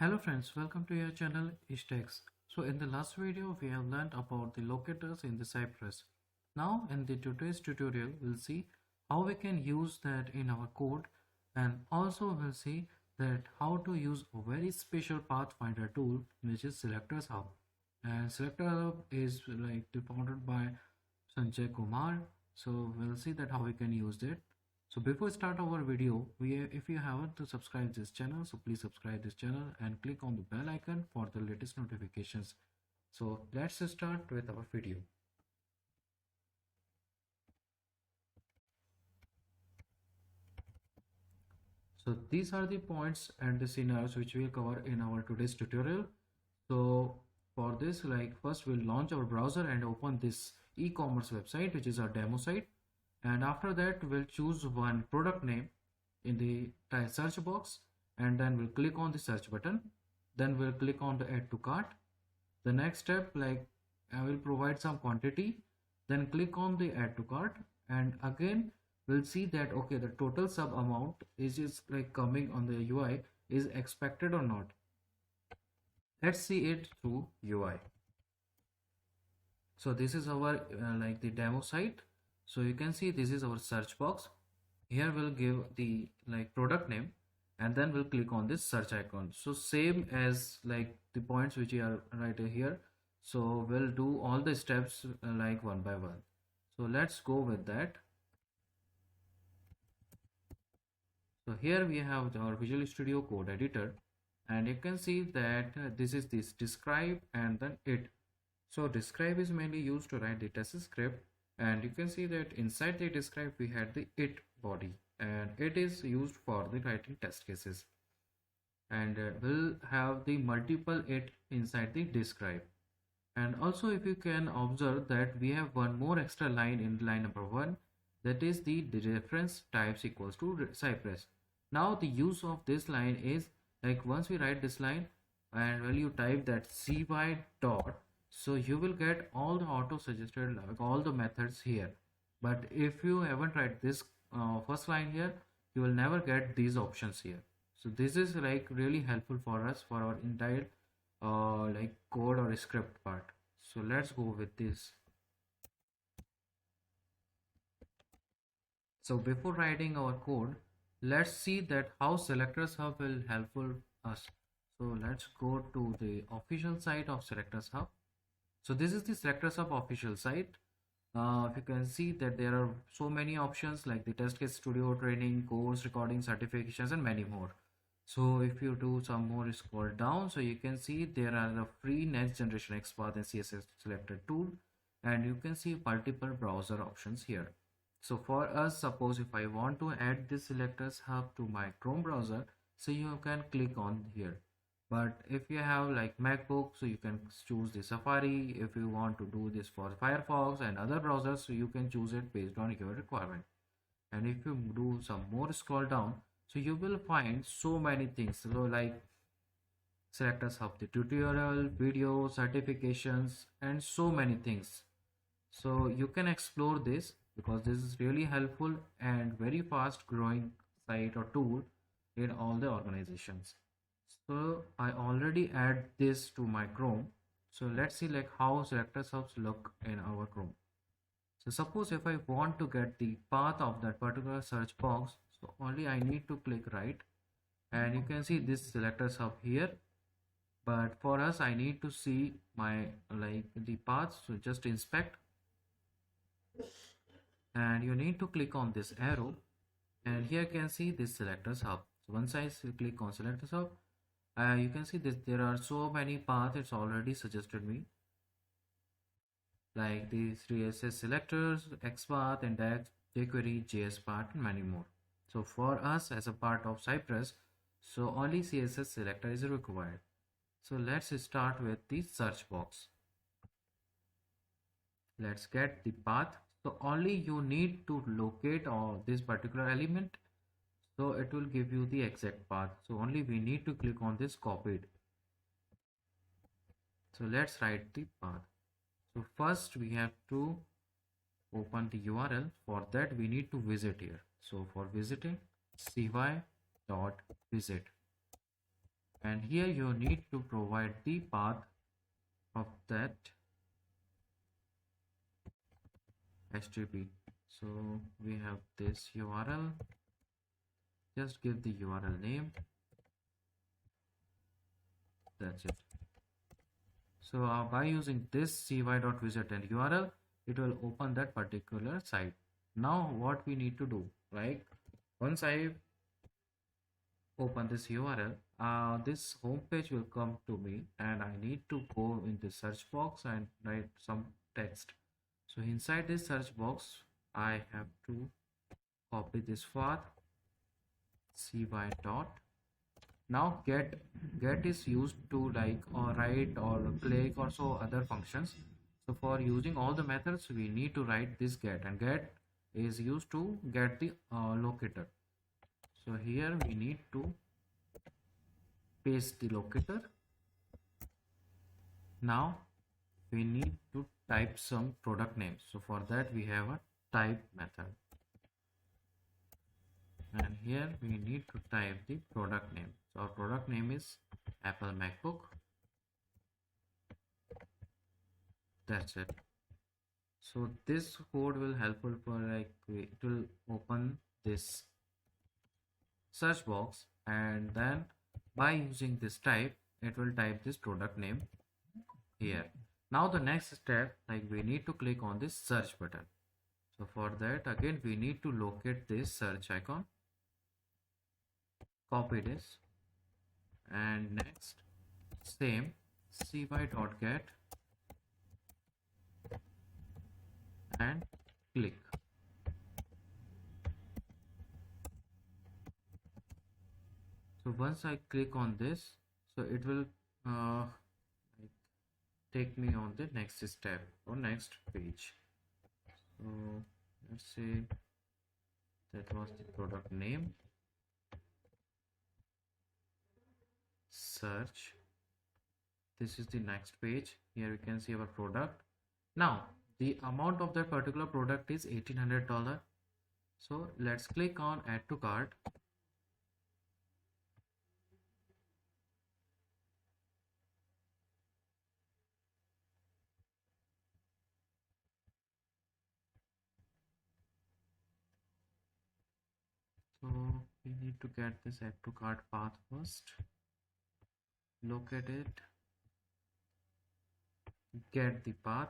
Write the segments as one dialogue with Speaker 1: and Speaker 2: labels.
Speaker 1: Hello friends, welcome to your channel Ishtex. So in the last video we have learned about the locators in the Cypress. Now in the today's tutorial we'll see how we can use that in our code, and also we'll see that how to use a very special pathfinder tool which is Selectors Hub. And Selector Hub is like founded by Sanjay Kumar. So we'll see that how we can use it. So before start our video, if you haven't to subscribe this channel, so please subscribe this channel and click on the bell icon for the latest notifications. So let's start with our video. So these are the points and the scenarios which we'll cover in our today's tutorial. So for this, like first we'll launch our browser and open this e-commerce website, which is our demo site. And after that, we'll choose one product name in the search box, and then we'll click on the search button. Then we'll click on the add to cart. The next step, like I will provide some quantity, then click on the add to cart, and again we'll see that okay, the total sub amount is just like coming on the UI is expected or not. Let's see it through UI. So this is our like the demo site. So you can see this is our search box. Here we'll give the like product name, and then we'll click on this search icon. So same as like the points which are right here. So we'll do all the steps like one by one. So let's go with that. So here we have our Visual Studio Code Editor, and you can see that this is this describe and then it. So describe is mainly used to write the test script, and you can see that inside the describe we had the it body, and it is used for the writing test cases, and we'll have the multiple it inside the describe. And also if you can observe that we have one more extra line in line number 1, that is the reference types equals to Cypress. Now the use of this line is like once we write this line and when you type that cy dot, so you will get all the auto suggested like all the methods here. But if you haven't write this first line here, you will never get these options here. So this is like really helpful for us for our entire like code or script part. So let's go with this. So before writing our code, let's see that how Selectors Hub will helpful us. So let's go to the official site of Selectors Hub. So this is the Selectors Hub official site. You can see that there are so many options like the test case studio, training, course, recording, certifications, and many more. So if you do some more scroll down, so you can see there are the free next generation XPath and CSS selector tool, and you can see multiple browser options here. So for us, suppose if I want to add this Selectors Hub to my Chrome browser, so you can click on here. But if you have like MacBook, so you can choose the Safari. If you want to do this for Firefox and other browsers, so you can choose it based on your requirement. And if you do some more scroll down, so you will find so many things. So like Selectors Hub, the tutorial, video, certifications, and so many things. So you can explore this because this is really helpful and very fast growing site or tool in all the organizations. So I already add this to my Chrome. So let's see like how Selectors Hubs look in our Chrome. So suppose if I want to get the path of that particular search box, so only I need to click right, and you can see this Selectors Hub here. But for us, I need to see my like the path. So just inspect, and you need to click on this arrow, and here you can see this Selectors Hub. So once I click on Selectors Hub, you can see this there are so many paths it's already suggested me, like the 3SS selectors, XPath, index, jQuery, JSPath, and many more. So for us as a part of Cypress, so only CSS selector is required. So let's start with the search box. Let's get the path. So only you need to locate this particular element. So it will give you the exact path. So only we need to click on this copied. So let's write the path. So first we have to open the URL. For that we need to visit here. So for visiting, cy.visit. and here you need to provide the path of that HTTP. So we have this URL, just give the URL name, that's it. So by using this cy.wizard and URL, it will open that particular site. Now what we need to do, like once I open this URL, this home page will come to me and I need to go in the search box and write some text. So inside this search box, I have to copy this path cy dot. Now get is used to like or write or click or so other functions. So for using all the methods, we need to write this get, and get is used to get the locator. So here we need to paste the locator. Now we need to type some product names. So for that we have a type method, and here we need to type the product name. So our product name is Apple MacBook. That's it. So this code will helpful for like it will open this search box, and then by using this type it will type this product name here. Now the next step, like we need to click on this search button. So for that again we need to locate this search icon, copy this, and next same cy.get and click. So once I click on this, so it will like take me on the next step or next page. So let's say that was the product name, search. This is the next page. Here we can see our product. Now the amount of that particular product is $1,800. So let's click on add to cart. So we need to get this add to cart path first, locate it, get the path,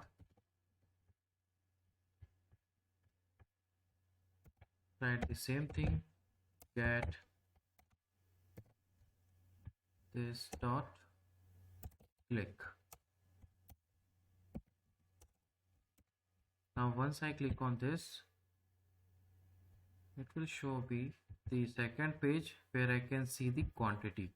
Speaker 1: write the same thing, get this dot click. Now once I click on this, it will show me the second page where I can see the quantity.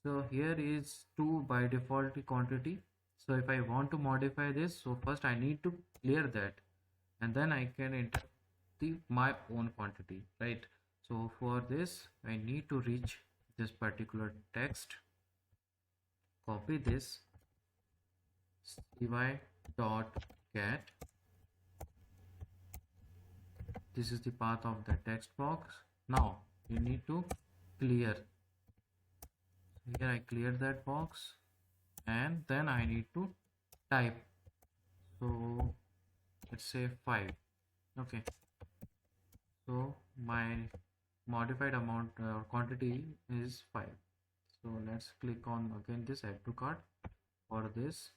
Speaker 1: So here is 2 by default quantity. So if I want to modify this, so first I need to clear that, and then I can enter my own quantity, right? So for this I need to reach this particular text, copy this cy.get. This is the path of the text box. Now you need to clear. Here I clear that box, and then I need to type. So let's say 5. Okay, so my modified amount quantity is 5. So let's click on again this add to cart. For this,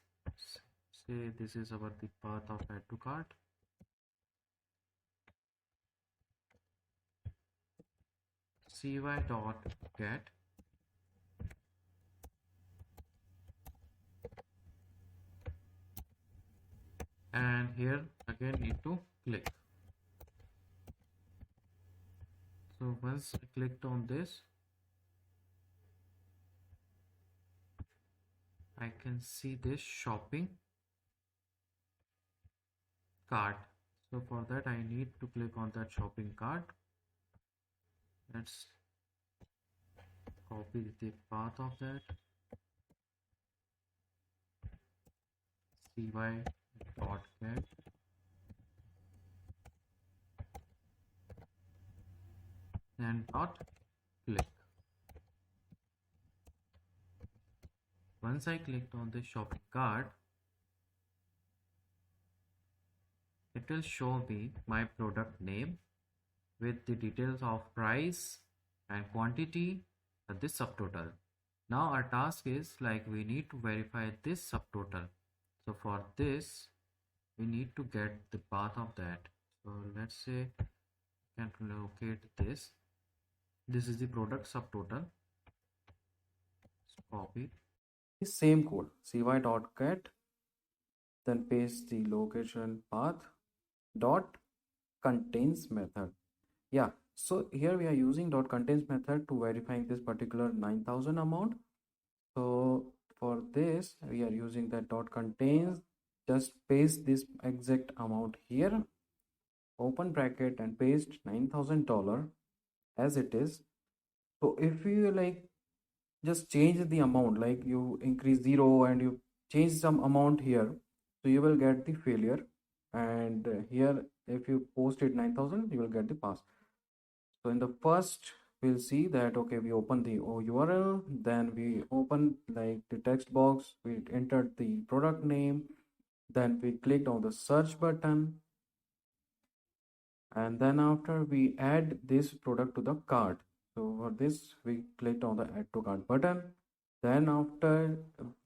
Speaker 1: say this is about the path of add to cart. cy.get, and here again need to click. So once I clicked on this, I can see this shopping cart. So for that I need to click on that shopping cart. Let's copy the path of that, cy.get, and dot click. Once I clicked on the shopping cart, it will show me my product name with the details of price and quantity and this subtotal. Now our task is like we need to verify this subtotal. So for this, we need to get the path of that. So let's say can locate this. This is the product subtotal. Copy. Same code cy.get, then paste the location path dot contains method. Yeah, so here we are using dot contains method to verifying this particular 9,000 amount. So for this we are using that dot contains, just paste this exact amount here, open bracket and paste $9,000 as it is. So if you like just change the amount, like you increase 0 and you change some amount here, so you will get the failure. And here if you post it 9,000, you will get the pass. So in the first we'll see that okay, we open the URL, then we open like the text box, we entered the product name, then we clicked on the search button, and then after we add this product to the cart. So for this we clicked on the add to cart button. Then after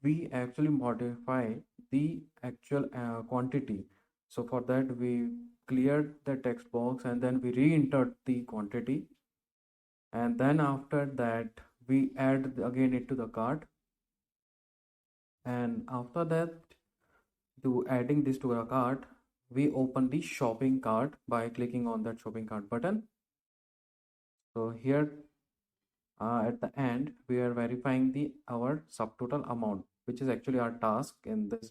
Speaker 1: we actually modify the actual quantity. So for that we cleared the text box and then we re-entered the quantity, and then after that we add again it to the cart, and after that to adding this to a cart we open the shopping cart by clicking on that shopping cart button. So here at the end we are verifying the our subtotal amount, which is actually our task in this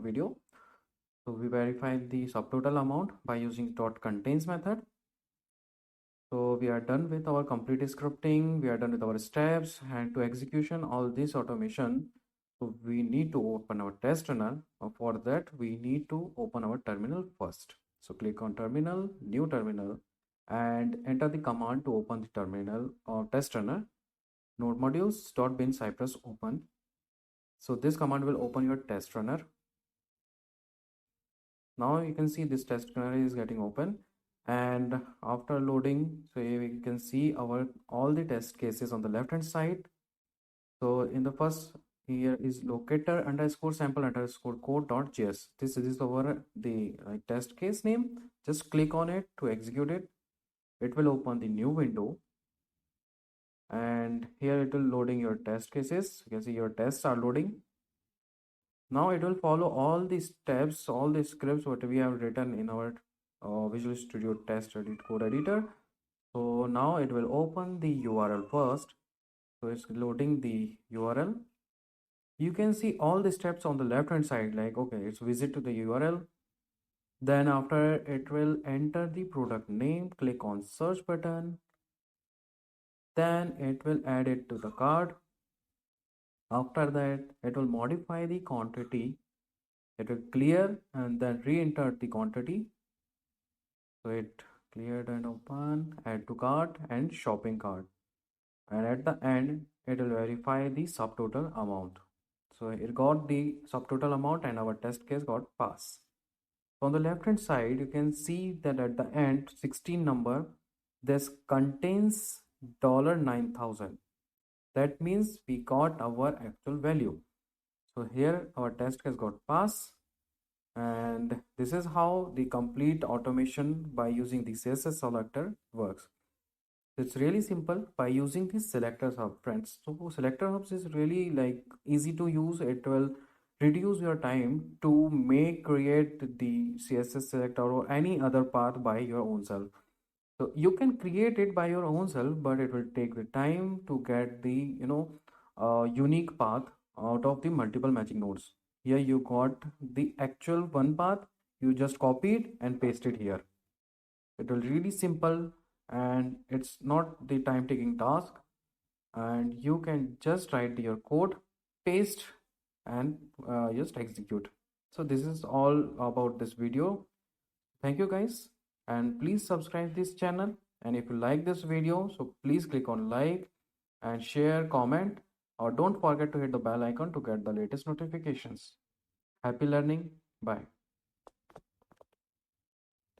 Speaker 1: video. So we verify the subtotal amount by using dot contains method. So we are done with our complete scripting, we are done with our steps, and to execution all this automation, so we need to open our test runner. For that we need to open our terminal first. So click on terminal, new terminal, and enter the command to open the terminal or test runner. Node modules.bin cypress open. So this command will open your test runner. Now you can see this test runner is getting open, and after loading, so we can see our all the test cases on the left hand side. So in the first here is locator underscore sample underscore code.js. This is our the test case name. Just click on it to execute it. It will open the new window, and here it will loading your test cases. You can see your tests are loading. Now it will follow all the steps, all the scripts what we have written in our Visual Studio Test Edit code editor. So now it will open the URL first. So it's loading the URL. You can see all the steps on the left hand side, like okay, it's visit to the URL. Then after it will enter the product name, click on search button. Then it will add it to the cart. After that, it will modify the quantity. It will clear and then re-enter the quantity. So it cleared and open, add to cart and shopping cart. And at the end, it will verify the subtotal amount. So it got the subtotal amount and our test case got pass. So on the left hand side, you can see that at the end, 16 number, this contains $9,000. That means we got our actual value. So here our test case got pass, and this is how the complete automation by using the CSS selector works. It's really simple by using the selectors hub, friends. So selector hubs is really like easy to use. It will reduce your time to create the CSS selector or any other path by your own self. So you can create it by your own self, but it will take the time to get the unique path out of the multiple matching nodes. Here you got the actual one path, you just copy it and paste it here. It will really simple, and it's not the time taking task, and you can just write your code, paste, and just execute. So this is all about this video. Thank you guys, and please subscribe this channel, and if you like this video, so please click on like and share, comment, or don't forget to hit the bell icon to get the latest notifications. Happy learning. Bye.